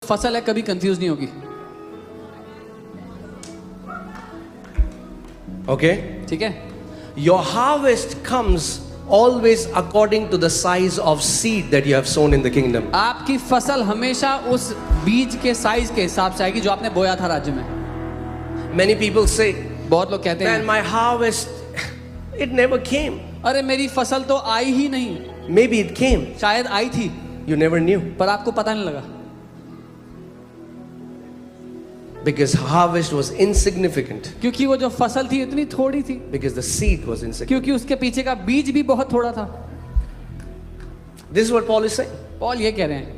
फसल है कभी कंफ्यूज नहीं होगी। Okay? ठीक है, Your harvest comes always according to the size of seed that you have sown in the kingdom. आपकी फसल हमेशा उस बीज के साइज के हिसाब से आएगी जो आपने बोया था राज्य में। Many people say, बहुत लोग कहते man, हैं my harvest, it never came. अरे मेरी फसल तो आई ही नहीं। Maybe it came. शायद आई थी You never knew. पर आपको पता नहीं लगा, Because harvest was insignificant. क्योंकि वो जो फसल थी इतनी थोड़ी थी, Because the seed was insignificant. क्योंकि उसके पीछे का बीज भी बहुत थोड़ा था। This is what Paul is saying. Paul ये कह रहे हैं,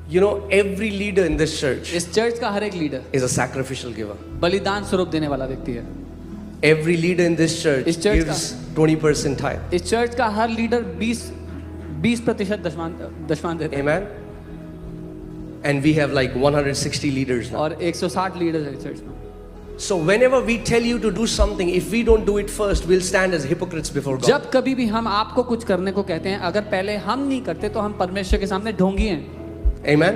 You know, every leader in this church इस चर्च का हर एक leader is a sacrificial giver. बलिदान स्वरूप देने वाला व्यक्ति है। Every leader in this church इस church gives 20% tithe. इस चर्च का हर लीडर 20% दशमान देता है। Amen. And we have like 160 leaders now. और 160 लीडर है चर्च में। So whenever we tell you to do something, if we don't do it first, we'll stand as hypocrites before God. जब कभी भी हम आपको कुछ करने को कहते हैं, अगर पहले हम नहीं करते तो हम परमेश्वर के सामने ढोंगी हैं। Amen.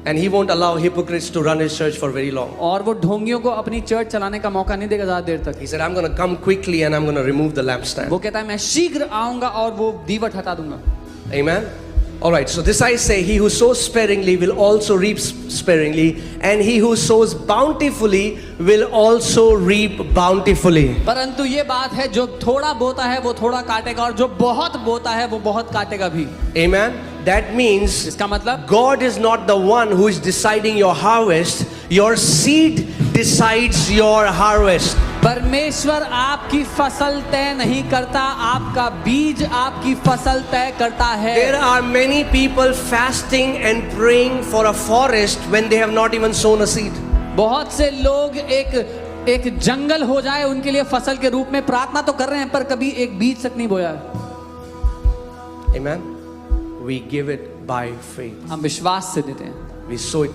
And he won't allow hypocrites to run his church for very long. और वो ढोंगियों को अपनी चर्च चलाने का मौका नहीं देगा ज्यादा देर तक। He said, I'm going to come quickly and I'm going to remove the lampstand. वो कहता है मैं शीघ्र आऊंगा और वो दीवट हटा दूंगा। Amen. All right, so this I say, he who sows sparingly will also reap sparingly, and he who sows bountifully will also reap bountifully. परंतु ये बात है, जो थोड़ा बोता है वो थोड़ा काटेगा और जो बहुत बोता है वो बहुत काटेगा भी। Amen. That means इसका मतलब God is not the one who is deciding your harvest. Your seed decides your harvest. परमेश्वर आपकी फसल तय नहीं करता, आपका बीज आपकी फसल तय करता है। There are many people fasting and praying for a forest when they have not even sown a seed. बहुत से लोग एक जंगल हो जाए उनके लिए फसल के रूप में प्रार्थना तो कर रहे हैं पर कभी एक बीज तक नहीं बोया। Amen. We give it by faith. हम विश्वास से देते हैं। We sow it.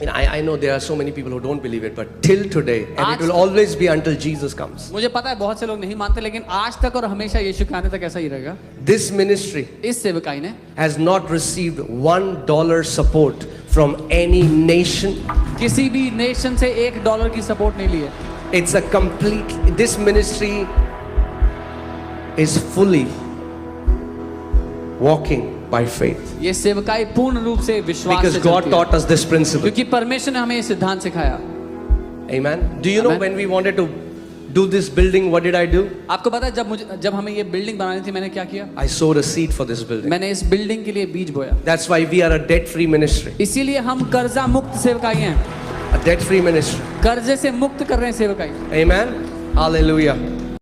And I know there are so many people who don't believe it, but till today, and it will always be until Jesus comes. मुझे पता है बहुत से लोग नहीं मानते, लेकिन आज तक और हमेशा यीशु के आने तक ऐसा ही रहेगा। This ministry इस सेवकाई ने has not received $1 support from any nation. किसी भी नेशन से $1 की सपोर्ट नहीं ली है। It's a complete, this ministry is fully walking by faith. ये सेवकाई पूर्ण रूप से विश्वास Because से God चलती है। taught us this principle. क्योंकि परमेश्वर ने हमें ये सिद्धांत सिखाया। Amen. Do you know Amen. when we wanted to do this building, what did I do? आपको पता है जब हमें ये बिल्डिंग बनानी थी मैंने क्या किया? I sowed a seed for this building. मैंने इस बिल्डिंग के लिए बीज बोया। That's why we are a debt-free ministry. इसीलिए हम कर्जा मुक्त सेवकाई हैं। A debt-free ministry. कर्जे से मुक्त कर रहे हैं सेवकाई। Amen. Hallelujah.